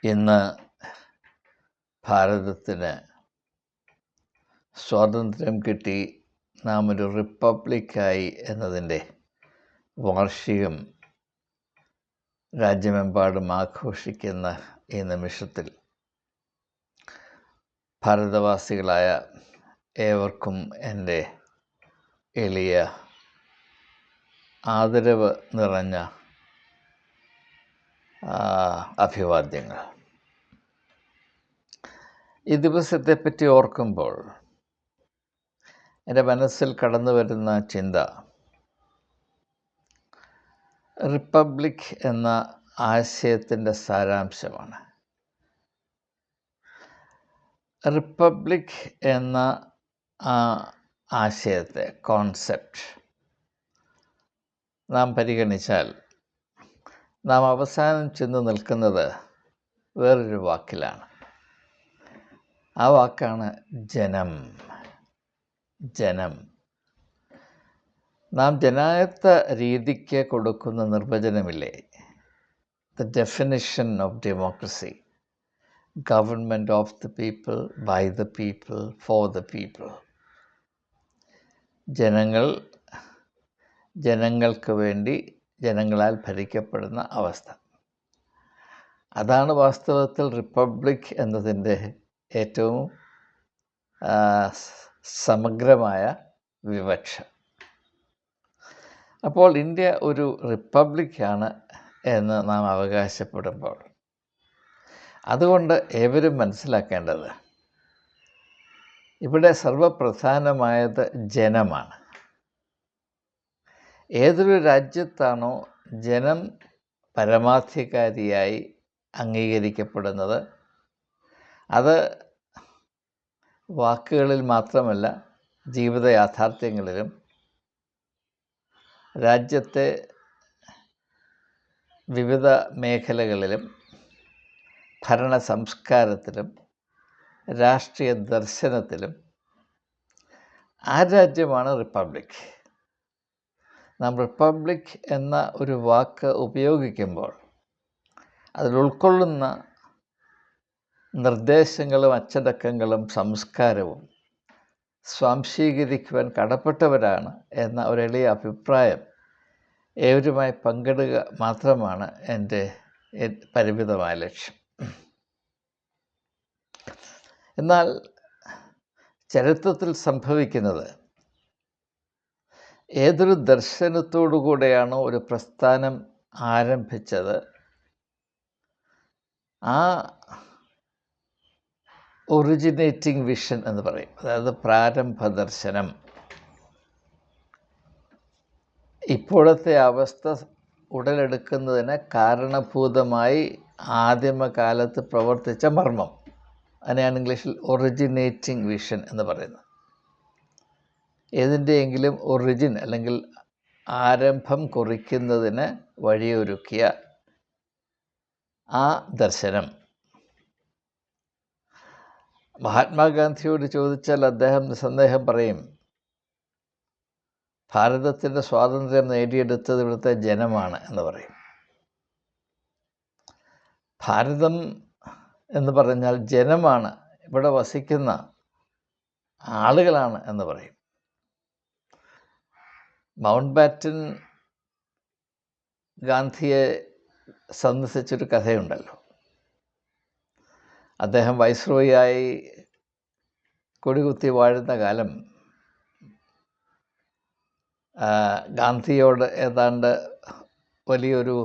ഇന്ന് ഭാരതത്തിന് സ്വാതന്ത്ര്യം കിട്ടി നാം ഒരു റിപ്പബ്ലിക്കായി എന്നതിൻ്റെ വാർഷികം രാജ്യമെമ്പാടും ആഘോഷിക്കുന്ന ഈ നിമിഷത്തിൽ ഭാരതവാസികളായ ഏവർക്കും എൻ്റെ എളിയ ആദരവ് നിറഞ്ഞ അഭിവാദ്യങ്ങൾ. ഈ ദിവസത്തെപ്പറ്റി ഓർക്കുമ്പോൾ എൻ്റെ മനസ്സിൽ കടന്നു വരുന്ന ചിന്ത റിപ്പബ്ലിക് എന്ന ആശയത്തിൻ്റെ സാരാംശമാണ്. റിപ്പബ്ലിക് എന്ന ആശയത്തെ, കോൺസെപ്റ്റ് നാം പരിഗണിച്ചാൽ നാം അവസാനം ചെന്ന് നിൽക്കുന്നത് വേറൊരു വാക്കിലാണ്. ആ വാക്കാണ് ജനം. ജനം. നാം ജനായത്ത രീതിക്ക് കൊടുക്കുന്ന നിർവചനമില്ലേ? The definition of democracy, government of the people, by the people, for the people. ജനങ്ങൾ, ജനങ്ങൾക്ക് വേണ്ടി, ജനങ്ങളാൽ ഭരിക്കപ്പെടുന്ന അവസ്ഥ. അതാണ് വാസ്തവത്തിൽ റിപ്പബ്ലിക് എന്നതിൻ്റെ ഏറ്റവും സമഗ്രമായ വിവക്ഷ. അപ്പോൾ ഇന്ത്യ ഒരു റിപ്പബ്ലിക്കാണ് എന്ന് നാം അവകാശപ്പെടുമ്പോൾ അതുകൊണ്ട് ഏവരും മനസ്സിലാക്കേണ്ടത് ഇവിടെ സർവപ്രധാനമായത് ജനമാണ്. ഏതൊരു രാജ്യത്താണോ ജനം പരമാധികാരിയായി അംഗീകരിക്കപ്പെടുന്നത്, അത് വാക്കുകളിൽ മാത്രമല്ല ജീവിത യാഥാർത്ഥ്യങ്ങളിലും രാജ്യത്തെ വിവിധ മേഖലകളിലും ഭരണ സംസ്കാരത്തിലും രാഷ്ട്രീയ ദർശനത്തിലും ആ രാജ്യമാണ് റിപ്പബ്ലിക്. നാം റിപ്പബ്ലിക് എന്ന ഒരു വാക്ക് ഉപയോഗിക്കുമ്പോൾ അതിൽ ഉൾക്കൊള്ളുന്ന നിർദ്ദേശങ്ങളും അച്ചടക്കങ്ങളും സംസ്കാരവും സ്വാംശീകരിക്കുവാൻ കടപ്പെട്ടവരാണ് എന്ന ഒരു എളിയ അഭിപ്രായം ഏവരുമായി പങ്കിടുക മാത്രമാണ് എൻ്റെ പരിമിതമായ ലക്ഷ്യം. എന്നാൽ ചരിത്രത്തിൽ സംഭവിക്കുന്നത് ഏതൊരു ദർശനത്തോടു കൂടെയാണോ ഒരു പ്രസ്ഥാനം ആരംഭിച്ചത്, ആ ഒറിജിനേറ്റിംഗ് വിഷൻ എന്ന് പറയും, അതായത് പ്രാരംഭ ദർശനം, ഇപ്പോഴത്തെ അവസ്ഥ ഉടലെടുക്കുന്നതിന് കാരണഭൂതമായി ആദിമകാലത്ത് പ്രവർത്തിച്ച മർമ്മം, അതിനെയാണ് ഇംഗ്ലീഷിൽ ഒറിജിനേറ്റിംഗ് വിഷൻ എന്ന് പറയുന്നത്. ഏതിൻ്റെയെങ്കിലും ഒറിജിൻ അല്ലെങ്കിൽ ആരംഭം കുറിക്കുന്നതിന് വഴിയൊരുക്കിയ ആ ദർശനം. മഹാത്മാഗാന്ധിയോട് ചോദിച്ചാൽ അദ്ദേഹം നിസ്സന്ദേഹം പറയും, ഭാരതത്തിൻ്റെ സ്വാതന്ത്ര്യം നേടിയെടുത്തത് ഇവിടുത്തെ ജനമാണ് എന്ന് പറയും. ഭാരതം എന്ന് പറഞ്ഞാൽ ജനമാണ്, ഇവിടെ വസിക്കുന്ന ആളുകളാണ് എന്ന് പറയും. മൗണ്ട് ബാറ്റൻ ഗാന്ധിയെ സന്ദർശിച്ചൊരു കഥയുണ്ടല്ലോ. അദ്ദേഹം വൈസ്രോയിയായി കൊടികുത്തി വാഴുന്ന കാലം ഗാന്ധിയോട് ഏതാണ്ട് വലിയൊരു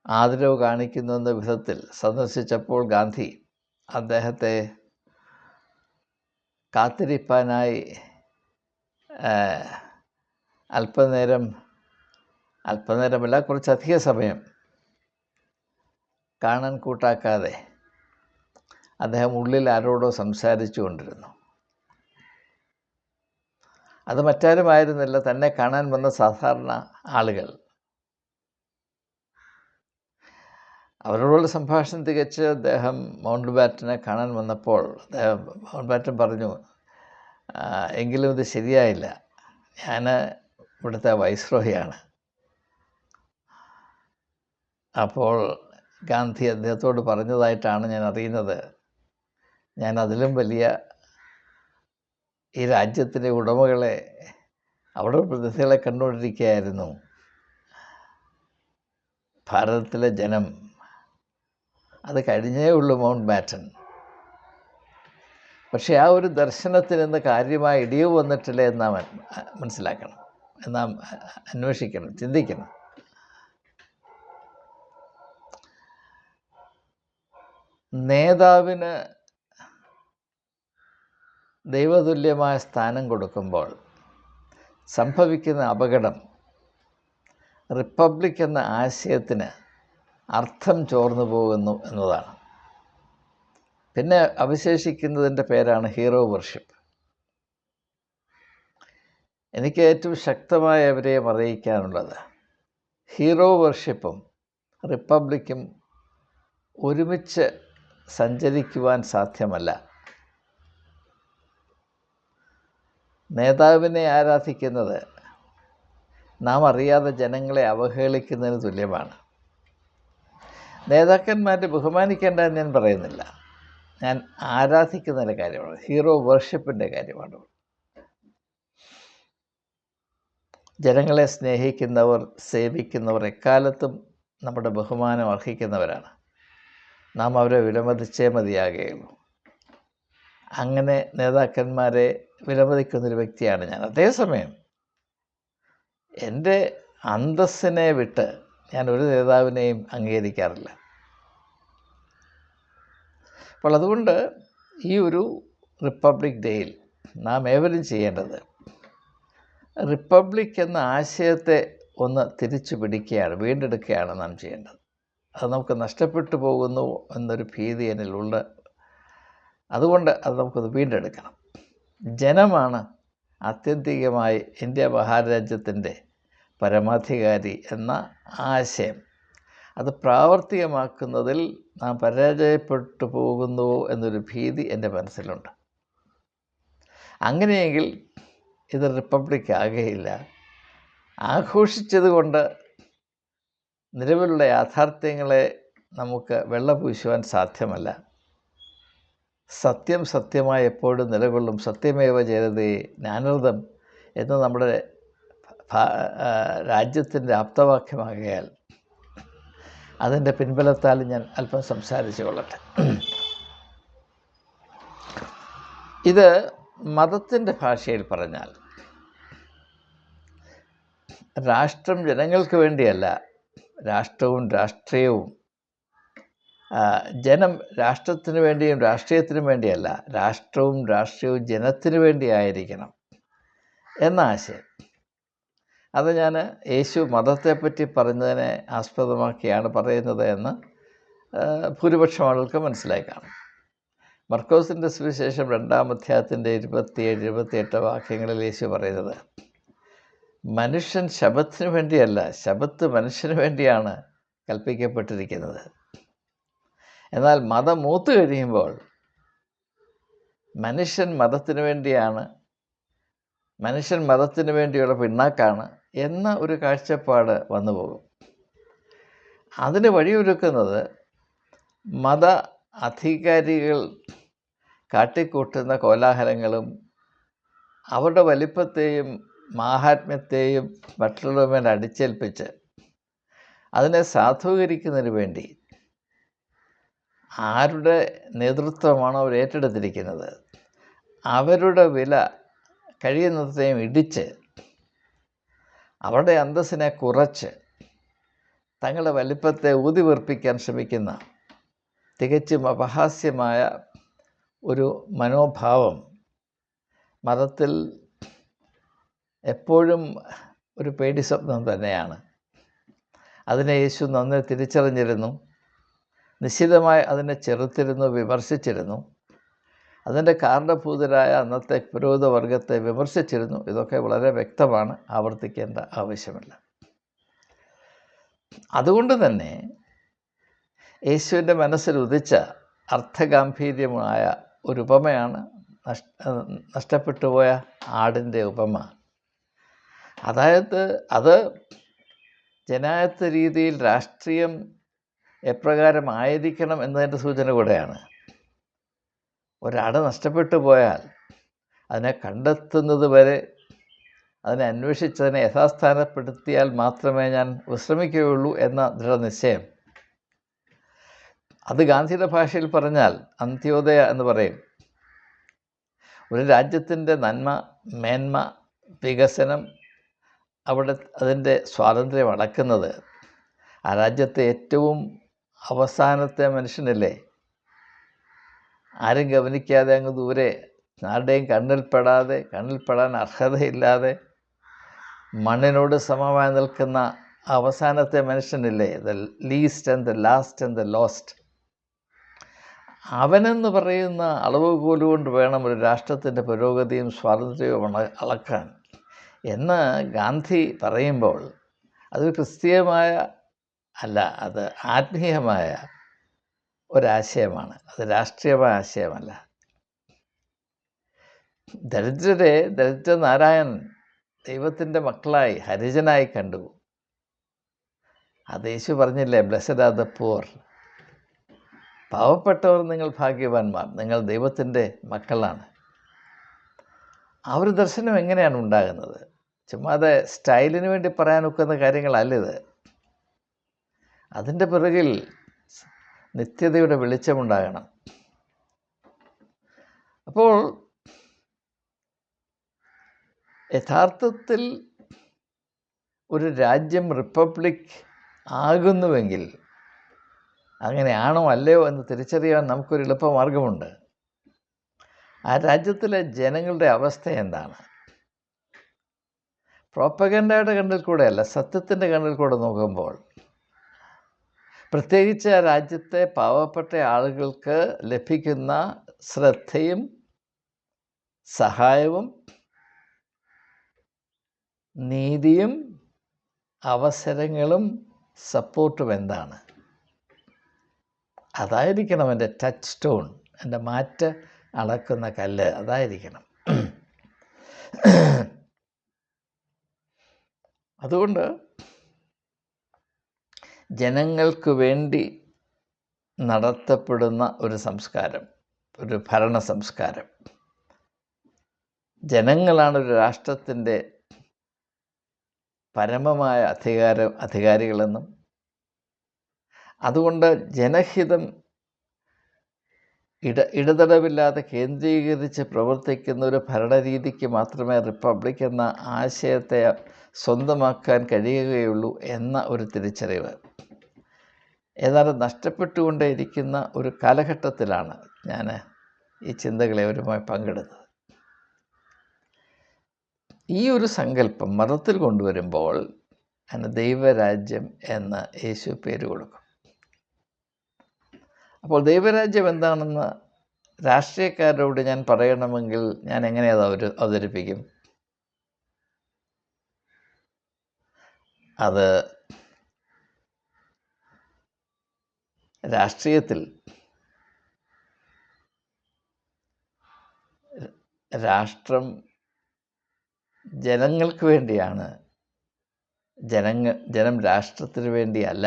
ആദരവ് കാണിക്കുന്ന വിധത്തിൽ സന്ദർശിച്ചപ്പോൾ ഗാന്ധി അദ്ദേഹത്തെ കാത്തിരിപ്പാനായി അല്പനേരമല്ല കുറച്ചധിക സമയം കാണാൻ കൂട്ടാക്കാതെ അദ്ദേഹം ഉള്ളിൽ ആരോടോ സംസാരിച്ചു കൊണ്ടിരുന്നു. അത് മറ്റാരുമായിരുന്നില്ല, തന്നെ കാണാൻ വന്ന സാധാരണ ആളുകൾ. അവരോടുള്ള സംഭാഷണം തികച്ച് അദ്ദേഹം മൗണ്ട് ബാറ്റനെ കാണാൻ വന്നപ്പോൾ മൗണ്ട് ബാറ്റൻ പറഞ്ഞു, എങ്കിലും ഇത് ശരിയായില്ല, ഞാൻ ഇവിടുത്തെ വൈസ്രോയിയാണ്. അപ്പോൾ ഗാന്ധി അദ്ദേഹത്തോട് പറഞ്ഞതായിട്ടാണ് ഞാൻ അറിയുന്നത്. ഞാൻ അതിലും വലിയ ഈ രാജ്യത്തിൻ്റെ ഉടമകളെ, അവിടെ പ്രതിനിധികളെ കണ്ടുകൊണ്ടിരിക്കുകയായിരുന്നു. ഭാരതത്തിലെ ജനം അത് കഴിഞ്ഞേ ഉള്ളൂ മൗണ്ട് ബാറ്റൻ. പക്ഷേ ആ ഒരു ദർശനത്തിന് ഇന്ന് കാര്യമായ ഇടിവ് വന്നിട്ടില്ല എന്ന് മനസ്സിലാക്കണം, നാം അന്വേഷിക്കണം, ചിന്തിക്കണം. നേതാവിന് ദൈവതുല്യമായ സ്ഥാനം കൊടുക്കുമ്പോൾ സംഭവിക്കുന്ന അപകടം റിപ്പബ്ലിക് എന്ന ആശയത്തിന് അർത്ഥം ചോർന്നു പോകുന്നു എന്നതാണ്. പിന്നെ അവശേഷിക്കുന്നതിൻ്റെ പേരാണ് ഹീറോ വർഷിപ്പ്. എനിക്ക് ഏറ്റവും ശക്തമായി അവരെയും അറിയിക്കാനുള്ളത്, ഹീറോ വർഷിപ്പും റിപ്പബ്ലിക്കും ഒരുമിച്ച് സഞ്ചരിക്കുവാൻ സാധ്യമല്ല. നേതാവിനെ ആരാധിക്കുന്നത് നാം അറിയാതെ ജനങ്ങളെ അവഹേളിക്കുന്നതിന് തുല്യമാണ്. നേതാക്കന്മാരെ ബഹുമാനിക്കേണ്ട എന്ന് ഞാൻ പറയുന്നില്ല, ഞാൻ ആരാധിക്കുന്നതിൻ്റെ കാര്യമാണ്, ഹീറോ വർഷിപ്പിൻ്റെ കാര്യമാണ്. ജനങ്ങളെ സ്നേഹിക്കുന്നവർ, സേവിക്കുന്നവർ എക്കാലത്തും നമ്മുടെ ബഹുമാനം അർഹിക്കുന്നവരാണ്. നാം അവരെ വിലമതിച്ചേ മതിയാകുകയുള്ളൂ. അങ്ങനെ നേതാക്കന്മാരെ വിലമതിക്കുന്നൊരു വ്യക്തിയാണ് ഞാൻ. അതേസമയം എൻ്റെ അന്തസ്സിനെ വിട്ട് ഞാൻ ഒരു നേതാവിനെയും അംഗീകരിക്കാറില്ല. അപ്പോൾ അതുകൊണ്ട് ഈ ഒരു റിപ്പബ്ലിക് ഡേയിൽ നാം ഏവരും ചെയ്യേണ്ടത് റിപ്പബ്ലിക് എന്ന ആശയത്തെ ഒന്ന് തിരിച്ചു പിടിക്കുകയാണ്, വീണ്ടെടുക്കുകയാണ് നാം ചെയ്യേണ്ടത്. അത് നമുക്ക് നഷ്ടപ്പെട്ടു പോകുന്നു എന്നൊരു ഭീതി എന്നിലുണ്ട്. അതുകൊണ്ട് അത് നമുക്കത് വീണ്ടെടുക്കണം. ജനമാണ് ആത്യന്തികമായി ഇന്ത്യ മഹാരാജ്യത്തിൻ്റെ പരമാധികാരി എന്ന ആശയം, അത് പ്രാവർത്തികമാക്കുന്നതിൽ നാം പരാജയപ്പെട്ടു പോകുന്നു എന്നൊരു ഭീതി എൻ്റെ മനസ്സിലുണ്ട്. അങ്ങനെയെങ്കിൽ ഇത് റിപ്പബ്ലിക് ആകുകയില്ല. ആഘോഷിച്ചതുകൊണ്ട് നിലവിലുള്ള യാഥാർത്ഥ്യങ്ങളെ നമുക്ക് വെള്ളപൂശുവാൻ സാധ്യമല്ല. സത്യം സത്യമായി എപ്പോഴും നിലകൊള്ളും, സത്യമേവ ജയതേ ജ്ഞാനൃതം എന്ന് നമ്മുടെ രാജ്യത്തിൻ്റെ ആപ്തവാക്യമാകയാൽ അതിൻ്റെ പിൻബലത്താൽ ഞാൻ അല്പം സംസാരിച്ചു കൊള്ളട്ടെ. ഇത് മതത്തിൻ്റെ ഭാഷയിൽ പറഞ്ഞാൽ, രാഷ്ട്രം ജനങ്ങൾക്ക് വേണ്ടിയല്ല, രാഷ്ട്രവും രാഷ്ട്രീയവും ജനം രാഷ്ട്രത്തിന് വേണ്ടിയും രാഷ്ട്രീയത്തിനും വേണ്ടിയല്ല, രാഷ്ട്രവും രാഷ്ട്രീയവും ജനത്തിന് വേണ്ടിയായിരിക്കണം എന്ന ആശയം. അത് ഞാൻ യേശു മതത്തെപ്പറ്റി പറഞ്ഞതിനെ ആസ്പദമാക്കിയാണ് പറയുന്നത് എന്ന് ഭൂരിപക്ഷം ആളുകൾക്ക് മനസ്സിലായി കാണും. മർക്കോസിൻ്റെ സുവിശേഷം 2-ാം അധ്യായത്തിൻ്റെ 27-28 വാക്യങ്ങളിൽ യേശു പറയുന്നത്, മനുഷ്യൻ ശബത്തിന് വേണ്ടിയല്ല, ശബത്ത് മനുഷ്യന് വേണ്ടിയാണ് കൽപ്പിക്കപ്പെട്ടിരിക്കുന്നത്. എന്നാൽ മതം മൂത്ത് കഴിയുമ്പോൾ മനുഷ്യൻ മതത്തിന് വേണ്ടിയാണ്, മനുഷ്യൻ മതത്തിന് വേണ്ടിയുള്ള പിണ്ണാക്കാണ് എന്ന ഒരു കാഴ്ചപ്പാട് വന്നു പോകും. അതിന് വഴിയൊരുക്കുന്നത് മത അധികാരികൾ കാട്ടിക്കൂട്ടുന്ന കോലാഹലങ്ങളും അവരുടെ വലിപ്പത്തെയും മാഹാത്മ്യത്തെയും മറ്റുള്ളവർ അടിച്ചേൽപ്പിച്ച് അതിനെ സാധൂകരിക്കുന്നതിന് വേണ്ടി ആരുടെ നേതൃത്വമാണോ അവർ ഏറ്റെടുത്തിരിക്കുന്നത് അവരുടെ വില കഴിയുന്നത്രയും ഇടിച്ച് അവരുടെ അന്തസ്സിനെ കുറച്ച് തങ്ങളുടെ വലിപ്പത്തെ ഊതിവീർപ്പിക്കാൻ ശ്രമിക്കുന്ന തികച്ചും അപഹാസ്യമായ ഒരു മനോഭാവം മതത്തിൽ എപ്പോഴും ഒരു പേടി സ്വപ്നം തന്നെയാണ്. അതിനെ യേശു നന്നേ തിരിച്ചറിഞ്ഞിരുന്നു, നിശ്ചിതമായി അതിനെ ചെറുത്തിരുന്നു, വിമർശിച്ചിരുന്നു. അതിൻ്റെ കാരണഭൂതരായ അന്നത്തെ പുരോഹിതവർഗത്തെ വിമർശിച്ചിരുന്നു. ഇതൊക്കെ വളരെ വ്യക്തമാണ്, ആവർത്തിക്കേണ്ട ആവശ്യമില്ല. അതുകൊണ്ട് തന്നെ യേശുവിൻ്റെ മനസ്സിൽ ഉദിച്ച അർത്ഥഗാംഭീര്യമായ ഒരു ഉപമയാണ് നഷ്ടപ്പെട്ടുപോയ ആടിൻ്റെ ഉപമ. അതായത് അത് ജനായത്ത രീതിയിൽ രാഷ്ട്രീയം എപ്രകാരമായിരിക്കണം എന്നതിൻ്റെ സൂചന കൂടെയാണ്. ഒരാട് നഷ്ടപ്പെട്ടു പോയാൽ അതിനെ കണ്ടെത്തുന്നത് വരെ, അതിനെ അന്വേഷിച്ചതിനെ യഥാസ്ഥാനപ്പെടുത്തിയാൽ മാത്രമേ ഞാൻ വിശ്രമിക്കുകയുള്ളൂ എന്ന ദൃഢനിശ്ചയം, അത് ഗാന്ധിയുടെ ഭാഷയിൽ പറഞ്ഞാൽ അന്ത്യോദയ എന്ന് പറയും. ഒരു രാജ്യത്തിൻ്റെ നന്മ, മേന്മ, വികസനം, അവിടെ അതിൻ്റെ സ്വാതന്ത്ര്യം അളക്കുന്നത് ആ രാജ്യത്തെ ഏറ്റവും അവസാനത്തെ മനുഷ്യനല്ലേ, ആരും ഗവനിക്കാതെ അങ്ങ് ദൂരെ, ആരുടെയും കണ്ണിൽപ്പെടാൻ അർഹതയില്ലാതെ മണ്ണിനോട് സമമായി നിൽക്കുന്ന അവസാനത്തെ മനുഷ്യനില്ലേ, the least and the last and the lost. അവനെന്ന് പറയുന്ന അളവുകോല് കൊണ്ട് വേണം ഒരു രാഷ്ട്രത്തിൻ്റെ പുരോഗതിയും സ്വാതന്ത്ര്യവും അളക്കാൻ എന്ന് ഗാന്ധി പറയുമ്പോൾ അതൊരു ക്രിസ്തീയമായ അല്ല, അത് ആത്മീയമായ ഒരാശയമാണ്, അത് രാഷ്ട്രീയമായ ആശയമല്ല. ദരിദ്രനാരായണൻ ദൈവത്തിൻ്റെ മക്കളായി, ഹരിജനായി കണ്ടു. അത് യേശു പറഞ്ഞില്ലേ, ബ്ലെസ്സഡ് ആർ ദ പൂർ, പാവപ്പെട്ടവർ നിങ്ങൾ ഭാഗ്യവാന്മാർ, നിങ്ങൾ ദൈവത്തിൻ്റെ മക്കളാണ്. ആ ഒരു ദർശനം എങ്ങനെയാണ് ഉണ്ടാകുന്നത്? ചുമ്മാതെ സ്റ്റൈലിന് വേണ്ടി പറയാനൊക്കുന്ന കാര്യങ്ങളല്ലിത്. അതിൻ്റെ പിറകിൽ നിത്യതയുടെ വെളിച്ചമുണ്ടാകണം. അപ്പോൾ യഥാർത്ഥത്തിൽ ഒരു രാജ്യം റിപ്പബ്ലിക് ആകുന്നുവെങ്കിൽ, അങ്ങനെയാണോ അല്ലയോ എന്ന് തിരിച്ചറിയാൻ നമുക്കൊരു എളുപ്പമാർഗമുണ്ട്. ആ രാജ്യത്തിലെ ജനങ്ങളുടെ അവസ്ഥ എന്താണ്? പ്രോപ്പഗൻഡയുടെ കണ്ണിൽ കൂടെയല്ല, സത്യത്തിൻ്റെ കണ്ണിൽ കൂടെ നോക്കുമ്പോൾ, പ്രത്യേകിച്ച് ആ രാജ്യത്തെ പാവപ്പെട്ട ആളുകൾക്ക് ലഭിക്കുന്ന ശ്രദ്ധയും സഹായവും നീതിയും അവസരങ്ങളും സപ്പോർട്ടും എന്താണ്? അതായിരിക്കണം എൻ്റെ ടച്ച് സ്റ്റോൺ, എൻ്റെ മാറ്റ് അളക്കുന്ന കല്ല്, അതായിരിക്കണം. അതുകൊണ്ട് ജനങ്ങൾക്ക് വേണ്ടി നടത്തപ്പെടുന്ന ഒരു സംസ്കാരം, ഒരു ഭരണ സംസ്കാരം, ജനങ്ങളാണ് ഒരു രാഷ്ട്രത്തിൻ്റെ പരമമായ അധികാരികളെന്നും, അതുകൊണ്ട് ജനഹിതം ഇടതടവില്ലാതെ കേന്ദ്രീകരിച്ച് പ്രവർത്തിക്കുന്ന ഒരു ഭരണരീതിക്ക് മാത്രമേ റിപ്പബ്ലിക് എന്ന ആശയത്തെ സ്വന്തമാക്കാൻ കഴിയുകയുള്ളൂ എന്ന ഒരു തിരിച്ചറിവ് ഏതാണ്ട് നഷ്ടപ്പെട്ടുകൊണ്ടേയിരിക്കുന്ന ഒരു കാലഘട്ടത്തിലാണ് ഞാൻ ഈ ചിന്തകളെ അവരുമായി പങ്കെടുത്തത്. ഈ ഒരു സങ്കല്പം മതത്തിൽ കൊണ്ടുവരുമ്പോൾ അതിന് ദൈവരാജ്യം എന്ന് യേശു പേര് കൊടുക്കും. അപ്പോൾ ദൈവരാജ്യം എന്താണെന്ന് രാഷ്ട്രീയക്കാരോട് ഞാൻ പറയണമെങ്കിൽ ഞാൻ എങ്ങനെ അത് അവതരിപ്പിക്കും? അത് രാഷ്ട്രീയത്തിൽ രാഷ്ട്രം ജനങ്ങൾക്ക് വേണ്ടിയാണ്, ജനം രാഷ്ട്രത്തിന് വേണ്ടിയല്ല.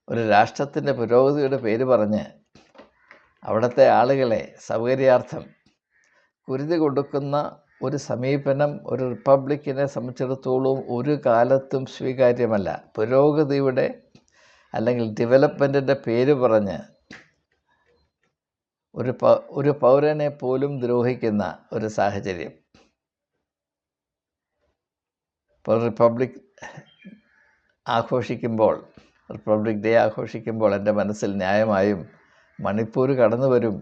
ഒരു രാഷ്ട്രത്തിൻ്റെ പുരോഗതിയുടെ പേര് പറഞ്ഞ് അവിടുത്തെ ആളുകളെ സൗകര്യാർത്ഥം കുരുതി കൊടുക്കുന്ന ഒരു സമീപനം ഒരു റിപ്പബ്ലിക്കിനെ സംബന്ധിച്ചിടത്തോളം ഒരു കാലത്തും സ്വീകാര്യമല്ല. പുരോഗതിയുടെ അല്ലെങ്കിൽ ഡെവലപ്മെൻറ്റിൻ്റെ പേര് പറഞ്ഞ് ഒരു പൗരനെ പോലും ദ്രോഹിക്കുന്ന ഒരു സാഹചര്യം. ഇപ്പോൾ റിപ്പബ്ലിക് ഡേ ആഘോഷിക്കുമ്പോൾ എൻ്റെ മനസ്സിൽ ന്യായമായും മണിപ്പൂർ കടന്നു വരും.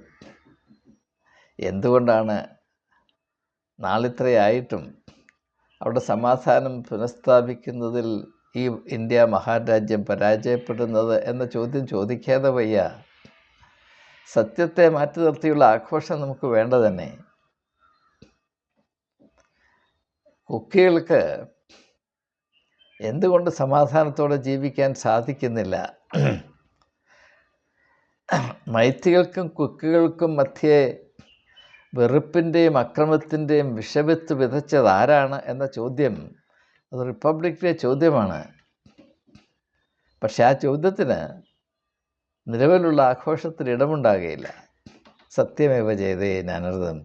എന്തുകൊണ്ടാണ് നാളിത്രയായിട്ടും അവിടെ സമാധാനം പുനഃസ്ഥാപിക്കുന്നതിൽ ഈ ഇന്ത്യ മഹാരാജ്യം പരാജയപ്പെടുന്നത് എന്ന ചോദ്യം ചോദിക്കാതെ വയ്യ. സത്യത്തെ മാറ്റി നിർത്തിയുള്ള ആഘോഷം നമുക്ക് വേണ്ട തന്നെ. കുക്കികൾക്ക് എന്തുകൊണ്ട് സമാധാനത്തോടെ ജീവിക്കാൻ സാധിക്കുന്നില്ല? മൈത്തികൾക്കും കുക്കികൾക്കും മധ്യേ വെറുപ്പിൻ്റെയും അക്രമത്തിൻ്റെയും വിഷവിത്ത് വിതച്ചത് ആരാണ് എന്ന ചോദ്യം അത് റിപ്പബ്ലിക്കിലെ ചോദ്യമാണ്. പക്ഷെ ആ ചോദ്യത്തിന് നിലവിലുള്ള ആഘോഷത്തിന് ഇടമുണ്ടാകുകയില്ല. സത്യമേവ ജയതേ അനർത്ഥം.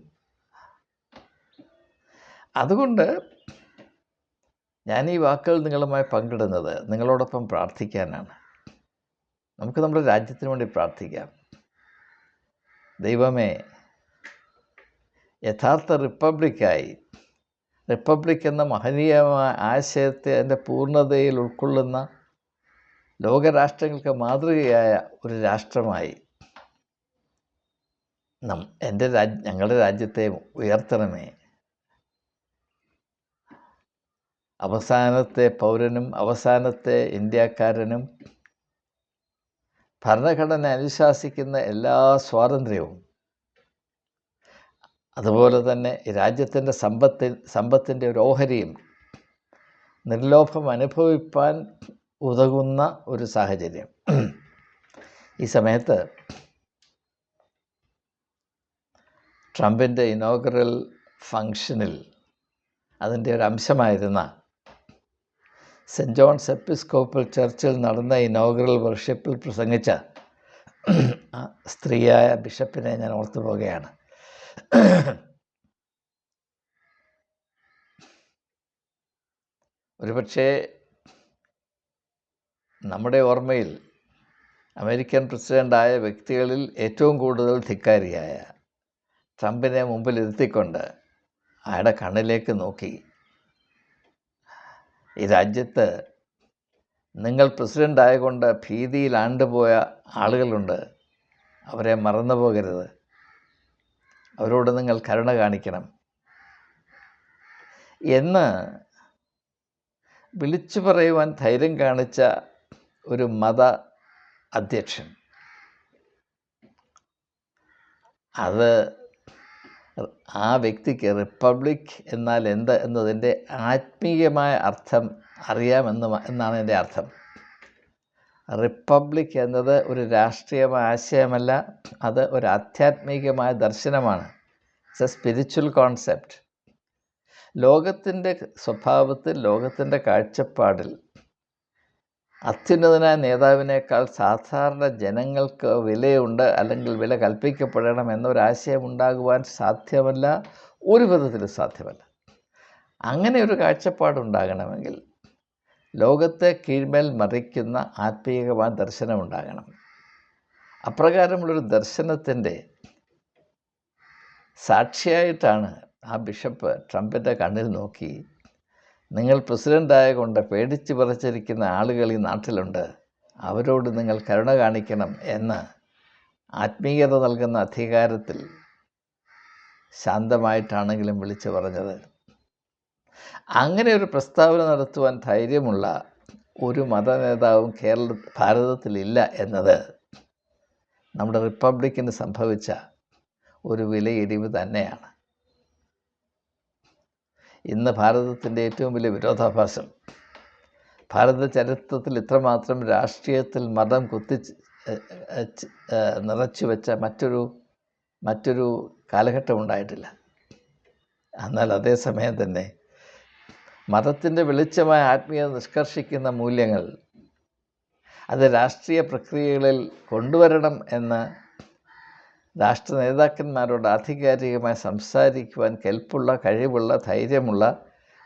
അതുകൊണ്ട് ഞാൻ ഈ വാക്കുകൾ നിങ്ങളുമായി പങ്കിടുന്നത് നിങ്ങളോടൊപ്പം പ്രാർത്ഥിക്കാനാണ്. നമുക്ക് നമ്മുടെ രാജ്യത്തിന് വേണ്ടി പ്രാർത്ഥിക്കാം. ദൈവമേ, യഥാർത്ഥ റിപ്പബ്ലിക് എന്ന മഹനീയമായ ആശയത്തെ അതിൻ്റെ പൂർണ്ണതയിൽ ഉൾക്കൊള്ളുന്ന ലോകരാഷ്ട്രങ്ങൾക്ക് മാതൃകയായ ഒരു രാഷ്ട്രമായി ഞങ്ങളുടെ രാജ്യത്തെ ഉയർത്തണമേ. അവസാനത്തെ പൗരനും അവസാനത്തെ ഇന്ത്യക്കാരനും ഭരണഘടന അനുശാസിക്കുന്ന എല്ലാ സ്വാതന്ത്ര്യവും, അതുപോലെ തന്നെ രാജ്യത്തിൻ്റെ സമ്പത്തിൻ്റെ ഒരു ഓഹരിയും നിർലോഭം അനുഭവിപ്പാൻ ഉതകുന്ന ഒരു സാഹചര്യം. ഈ സമയത്ത് ട്രംപിൻ്റെ ഇനോഗ്രൽ ഫംഗ്ഷനിൽ അതിൻ്റെ ഒരു അംശമായിരുന്ന സെൻറ്റ് ജോൺസ് എപ്പിസ്കോപ്പൽ ചർച്ചിൽ നടന്ന ഇനോഗ്രൽ വർഷിപ്പിൽ പ്രസംഗിച്ച സ്ത്രീയായ ബിഷപ്പിനെ ഞാൻ ഓർത്തു പോവുകയാണ്. ഒരുപക്ഷെ നമ്മുടെ ഓർമ്മയിൽ അമേരിക്കൻ പ്രസിഡൻ്റായ വ്യക്തികളിൽ ഏറ്റവും കൂടുതൽ ധിക്കാരിയായ ട്രംപിനെ മുമ്പിലിരുത്തിക്കൊണ്ട് അയാളുടെ കണ്ണിലേക്ക് നോക്കി, ഈ രാജ്യത്ത് നിങ്ങൾ പ്രസിഡൻ്റ് ആയതുകൊണ്ട് ഭീതിയിൽ ആണ്ടുപോയ ആളുകളുണ്ട്, അവരെ മറന്നു പോകരുത്, അവരോട് നിങ്ങൾ കരുണ കാണിക്കണം എന്ന് വിളിച്ചു പറയുവാൻ ധൈര്യം കാണിച്ച ഒരു മത അധ്യക്ഷൻ. അത് ആ വ്യക്തിക്ക് റിപ്പബ്ലിക് എന്നാൽ എന്ത് എന്നതിൻ്റെ ആത്മീയമായ അർത്ഥം എന്നാണ് എൻ്റെ അർത്ഥം. റിപ്പബ്ലിക് എന്നത് ഒരു രാഷ്ട്രീയമായ ആശയമല്ല, അത് ഒരു ആധ്യാത്മികമായ ദർശനമാണ്. It's A spiritual concept. ലോകത്തിൻ്റെ സ്വഭാവത്തിൽ, ലോകത്തിൻ്റെ കാഴ്ചപ്പാടിൽ അത്യുന്നതനായ നേതാവിനേക്കാൾ സാധാരണ ജനങ്ങൾക്ക് വിലയുണ്ട്, അല്ലെങ്കിൽ വില കൽപ്പിക്കപ്പെടണം എന്നൊരാശയം ഉണ്ടാകുവാൻ സാധ്യമല്ല, ഒരു വിധത്തിലും സാധ്യമല്ല. അങ്ങനെ ഒരു കാഴ്ചപ്പാടുണ്ടാകണമെങ്കിൽ ലോകത്തെ കീഴ്മേൽ മറിക്കുന്ന ആത്മീയമായ ദർശനം ഉണ്ടാകണം. അപ്രകാരമുള്ളൊരു ദർശനത്തിൻ്റെ സാക്ഷിയായിട്ടാണ് ആ ബിഷപ്പ് ട്രംപിൻ്റെ കണ്ണിൽ നോക്കി, നിങ്ങൾ പ്രസിഡൻ്റായ കൊണ്ട് പേടിച്ച് വിറച്ചിരിക്കുന്ന ആളുകൾ ഈ നാട്ടിലുണ്ട്, അവരോട് നിങ്ങൾ കരുണ കാണിക്കണം എന്ന് ആത്മീയത നൽകുന്ന അധികാരത്തിൽ ശാന്തമായിട്ടാണെങ്കിലും വിളിച്ചു പറഞ്ഞത്. അങ്ങനെ ഒരു പ്രസ്താവന നടത്തുവാൻ ധൈര്യമുള്ള ഒരു മതനേതാവും ഭാരതത്തിലില്ല എന്നത് നമ്മുടെ റിപ്പബ്ലിക്കിന് സംഭവിച്ച ഒരു വിലയിടിവ് തന്നെയാണ്. ഇന്ന് ഭാരതത്തിൻ്റെ ഏറ്റവും വലിയ വിരോധാഭാസം, ഭാരത ചരിത്രത്തിൽ ഇത്രമാത്രം രാഷ്ട്രീയത്തിൽ മതം നിറച്ചു വെച്ച മറ്റൊരു കാലഘട്ടം ഉണ്ടായിട്ടില്ല. എന്നാൽ അതേസമയം തന്നെ മതത്തിൻ്റെ വെളിച്ചമായ ആത്മീയത നിഷ്കർഷിക്കുന്ന മൂല്യങ്ങൾ അത് രാഷ്ട്രീയ പ്രക്രിയകളിൽ കൊണ്ടുവരണം എന്ന് രാഷ്ട്ര നേതാക്കന്മാരോട് ആധികാരികമായി സംസാരിക്കുവാൻ കെൽപ്പുള്ള, കഴിവുള്ള, ധൈര്യമുള്ള,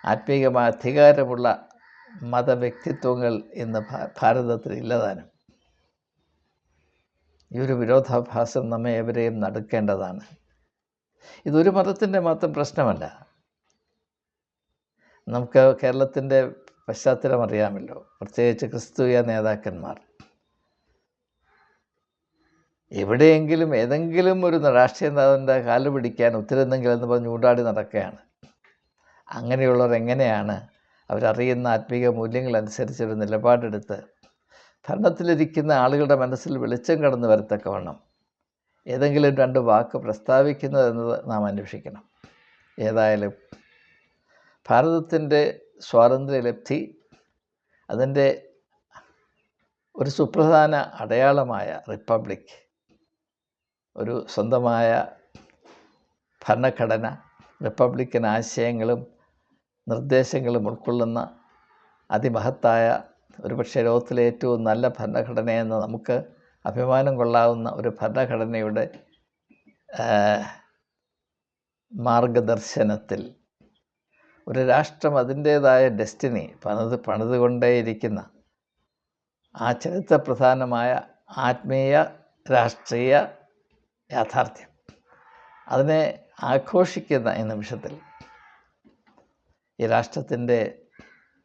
ആത്മീയമായ അധികാരമുള്ള മതവ്യക്തിത്വങ്ങൾ ഇന്ന് ഭാരതത്തിൽ ഇല്ലതാനും. ഈ ഒരു വിരോധാഭാസം നമ്മെ എവരെയും നടുക്കേണ്ടതാണ്. ഇതൊരു മതത്തിൻ്റെ മാത്രം പ്രശ്നമല്ല. നമുക്ക് കേരളത്തിൻ്റെ പശ്ചാത്തലം അറിയാമല്ലോ, പ്രത്യേകിച്ച് ക്രിസ്തീയ നേതാക്കന്മാർ എവിടെയെങ്കിലും ഏതെങ്കിലും ഒരു രാഷ്ട്രീയ നേതാവിൻ്റെ കാല് പിടിക്കാൻ ഉത്തരവെന്നെങ്കിലും എന്ന് പറഞ്ഞ് ഊടാടി നടക്കുകയാണ്. അങ്ങനെയുള്ളവർ എങ്ങനെയാണ് അവരറിയുന്ന ആത്മീയ മൂല്യങ്ങളനുസരിച്ചൊരു നിലപാടെടുത്ത് ഭരണത്തിലിരിക്കുന്ന ആളുകളുടെ മനസ്സിൽ വെളിച്ചം കടന്നു വരത്തക്കവണ്ണം ഏതെങ്കിലും രണ്ട് വാക്ക് പ്രസ്താവിക്കുന്നതെന്നത് നാം അന്വേഷിക്കണം. ഏതായാലും ഭാരതത്തിൻ്റെ സ്വാതന്ത്ര്യലബ്ധി, അതിൻ്റെ ഒരു സുപ്രധാന അടയാളമായ റിപ്പബ്ലിക്, ഒരു സ്വന്തമായ ഭരണഘടന, റിപ്പബ്ലിക്കൻ ആശയങ്ങളും നിർദ്ദേശങ്ങളും ഉൾക്കൊള്ളുന്ന അതിമഹത്തായ, ഒരുപക്ഷെ ലോകത്തിലെ ഏറ്റവും നല്ല ഭരണഘടനയെന്ന് നമുക്ക് അഭിമാനം കൊള്ളാവുന്ന ഒരു ഭരണഘടനയുടെ മാർഗദർശനത്തിൽ ഒരു രാഷ്ട്രം അതിൻ്റേതായ ഡെസ്റ്റിനി പണിതുകൊണ്ടേയിരിക്കുന്ന ആ ചരിത്രപ്രധാനമായ ആത്മീയ രാഷ്ട്രീയ യാഥാർത്ഥ്യം അതിനെ ആഘോഷിക്കുന്ന ഈ നിമിഷത്തിൽ ഈ രാഷ്ട്രത്തിൻ്റെ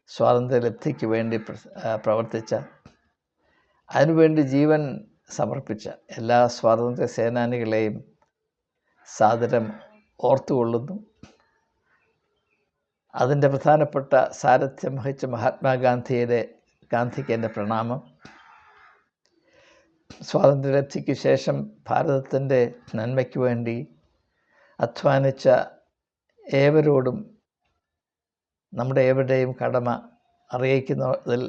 സ്വാതന്ത്ര്യലബ്ധിക്ക് വേണ്ടി പ്രവർത്തിച്ച, അതിനുവേണ്ടി ജീവൻ സമർപ്പിച്ച എല്ലാ സ്വാതന്ത്ര്യ സേനാനികളെയും സാദരം ഓർത്തുകൊള്ളുന്നു. അതിൻ്റെ പ്രധാനപ്പെട്ട സാരഥ്യം വഹിച്ച ഗാന്ധിക്ക് എൻ്റെ പ്രണാമം. സ്വാതന്ത്ര്യലബ്ധിക്ക് ശേഷം ഭാരതത്തിൻ്റെ നന്മയ്ക്ക് വേണ്ടി അധ്വാനിച്ച ഏവരോടും നമ്മുടെ ഏവരുടെയും കടമ അറിയിക്കുന്നതിൽ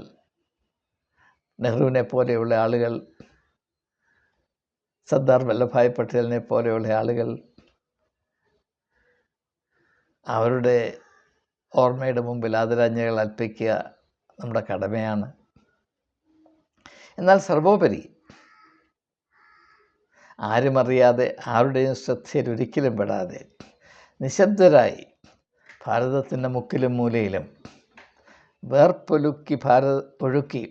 നെഹ്റുവിനെ പോലെയുള്ള ആളുകൾ, സർദാർ വല്ലഭായ് പട്ടേലിനെ പോലെയുള്ള ആളുകൾ അവരുടെ ഓർമ്മയുടെ മുമ്പിൽ ആദരാഞ്ജലികൾ അർപ്പിക്കുക നമ്മുടെ കടമയാണ്. എന്നാൽ സർവോപരി ആരും അറിയാതെ ആരുടെയും ശ്രദ്ധയിൽ ഒരിക്കലും പെടാതെ നിശബ്ദരായി ഭാരതത്തിൻ്റെ മുക്കിലും മൂലയിലും വേർപ്പൊഴുക്കി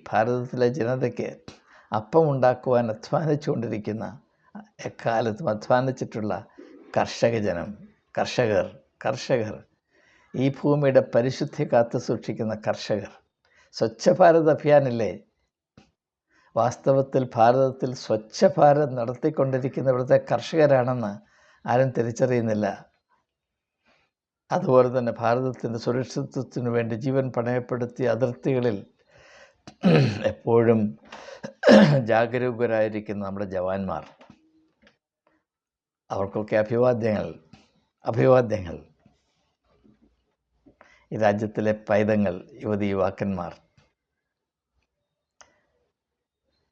ഭാരതത്തിലെ ജനതയ്ക്ക് അപ്പമുണ്ടാക്കുവാൻ അധ്വാനിച്ചുകൊണ്ടിരിക്കുന്ന, എക്കാലത്തും അധ്വാനിച്ചിട്ടുള്ള കർഷകർ, ഈ ഭൂമിയുടെ പരിശുദ്ധി കാത്തു സൂക്ഷിക്കുന്ന കർഷകർ, സ്വച്ഛ ഭാരത് അഭിയാനില്ലേ, വാസ്തവത്തിൽ ഭാരതത്തിൽ സ്വച്ഛ ഭാരത് നടത്തിക്കൊണ്ടിരിക്കുന്ന ഇവിടുത്തെ കർഷകരാണെന്ന് ആരും തിരിച്ചറിയുന്നില്ല. അതുപോലെ തന്നെ ഭാരതത്തിൻ്റെ സുരക്ഷിതത്വത്തിന് വേണ്ടി ജീവൻ പണയപ്പെടുത്തിയ അതിർത്തികളിൽ എപ്പോഴും ജാഗരൂകരായിരിക്കുന്ന നമ്മുടെ ജവാന്മാർ, അവർക്കൊക്കെ അഭിവാദ്യങ്ങൾ. ഈ രാജ്യത്തിലെ പൈതങ്ങൾ, യുവതീയുവാക്കന്മാർ,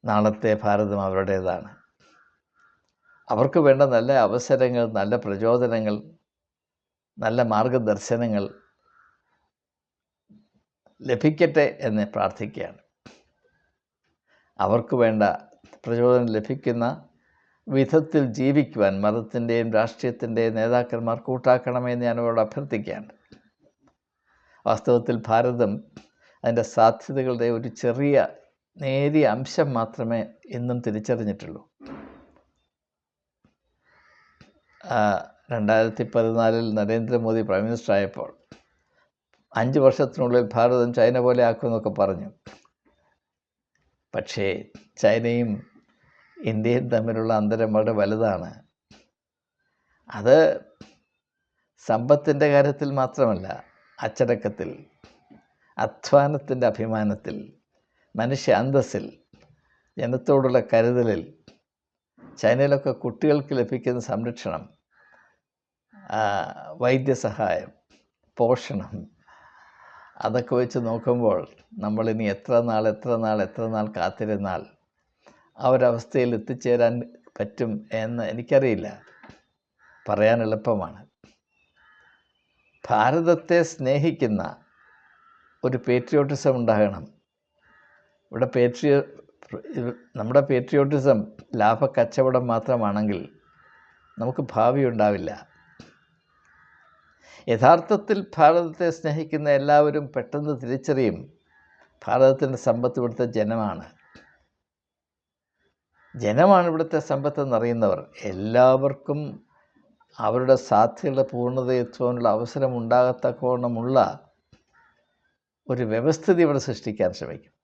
നാളത്തെ ഭാരതം അവരുടേതാണ്. അവർക്ക് വേണ്ട നല്ല അവസരങ്ങൾ, നല്ല പ്രചോദനങ്ങൾ, നല്ല മാർഗദർശനങ്ങൾ ലഭിക്കട്ടെ എന്ന് പ്രാർത്ഥിക്കുകയാണ്. അവർക്ക് വേണ്ട പ്രചോദനം ലഭിക്കുന്ന വിധത്തിൽ ജീവിക്കുവാൻ മതത്തിൻ്റെയും രാഷ്ട്രീയത്തിൻ്റെയും നേതാക്കന്മാർ കൂട്ടാക്കണമെന്ന് ഞാൻ അവരോട് അഭ്യർത്ഥിക്കുകയാണ്. വാസ്തവത്തിൽ ഭാരതം അതിൻ്റെ സാധ്യതകളുടെ ഒരു ചെറിയ നേരിയ അംശം മാത്രമേ ഇന്നും തിരിച്ചറിഞ്ഞിട്ടുള്ളൂ. 2014 നരേന്ദ്രമോദി പ്രൈം മിനിസ്റ്റർ ആയപ്പോൾ 5 വർഷത്തിനുള്ളിൽ ഭാരതം ചൈന പോലെ ആക്കുമെന്നൊക്കെ പറഞ്ഞു. പക്ഷേ ചൈനയും ഇന്ത്യയും തമ്മിലുള്ള അന്തരം വളരെ വലുതാണ്. അത് സമ്പത്തിൻ്റെ കാര്യത്തിൽ മാത്രമല്ല, അച്ചടക്കത്തിൽ, അധ്വാനത്തിൻ്റെ അഭിമാനത്തിൽ, മനുഷ്യ അന്തസ്സിൽ, ജനത്തോടുള്ള കരുതലിൽ, ചൈനയിലൊക്കെ കുട്ടികൾക്ക് ലഭിക്കുന്ന സംരക്ഷണം, വൈദ്യസഹായം, പോഷണം, അതൊക്കെ വെച്ച് നോക്കുമ്പോൾ നമ്മളിനി എത്ര നാൾ കാത്തിരുന്നാൽ ആ ഒരവസ്ഥയിൽ എത്തിച്ചേരാൻ പറ്റും എന്ന് എനിക്കറിയില്ല. പറയാൻ എളുപ്പമാണ്. ഭാരതത്തെ സ്നേഹിക്കുന്ന ഒരു പേട്രിയോട്ടിസം ഉണ്ടാകണം. നമ്മുടെ പേട്രിയോട്ടിസം ലാഭക്കച്ചവടം മാത്രമാണെങ്കിൽ നമുക്ക് ഭാവി ഉണ്ടാവില്ല. യഥാർത്ഥത്തിൽ ഭാരതത്തെ സ്നേഹിക്കുന്ന എല്ലാവരും പെട്ടെന്ന് തിരിച്ചറിയും ഭാരതത്തിൻ്റെ സമ്പത്ത് ഇവിടുത്തെ ജനമാണ് ഇവിടുത്തെ സമ്പത്തെന്നറിയുന്നവർ. എല്ലാവർക്കും അവരുടെ സാധ്യതയുടെ പൂർണ്ണതയെത്തുവാനുള്ള അവസരം ഉണ്ടാകത്തക്കവണ്ണമുള്ള ഒരു വ്യവസ്ഥിതി ഇവിടെ സൃഷ്ടിക്കാൻ ശ്രമിക്കും.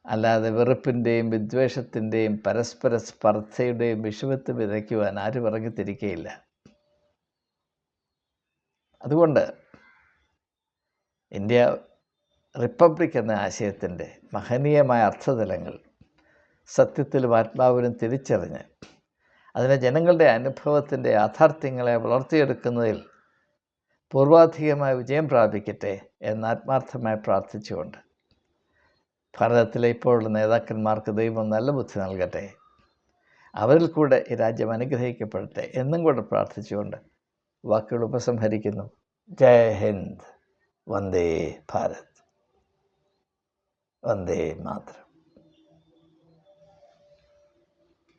അല്ലാതെ വെറുപ്പിൻ്റെയും വിദ്വേഷത്തിൻ്റെയും പരസ്പര സ്പർദ്ധയുടെയും വിഷമത്വം വിതയ്ക്കുവാൻ ആരും ഇറങ്ങിത്തിരിക്കുകയില്ല. അതുകൊണ്ട് ഇന്ത്യ റിപ്പബ്ലിക് എന്ന ആശയത്തിൻ്റെ മഹനീയമായ അർത്ഥതലങ്ങൾ സത്യത്തിലും ആത്മാവിലും തിരിച്ചറിഞ്ഞ് അതിനെ ജനങ്ങളുടെ അനുഭവത്തിൻ്റെ യാഥാർത്ഥ്യങ്ങളെ വളർത്തിയെടുക്കുന്നതിൽ പൂർവാധികമായ വിജയം പ്രാപിക്കട്ടെ എന്ന് ആത്മാർത്ഥമായി പ്രാർത്ഥിച്ചുകൊണ്ട് ഭാരതത്തിലെ ഇപ്പോഴുള്ള നേതാക്കന്മാർക്ക് ദൈവം നല്ല ബുദ്ധി നൽകട്ടെ, അവരിൽ കൂടെ ഈ രാജ്യം അനുഗ്രഹിക്കപ്പെടട്ടെ എന്നും കൂടെ പ്രാർത്ഥിച്ചുകൊണ്ട് വാക്കുകൾ ഉപസംഹരിക്കുന്നു. ജയ് ഹിന്ദ്, വന്ദേ ഭാരത്, വന്ദേ മാതരം.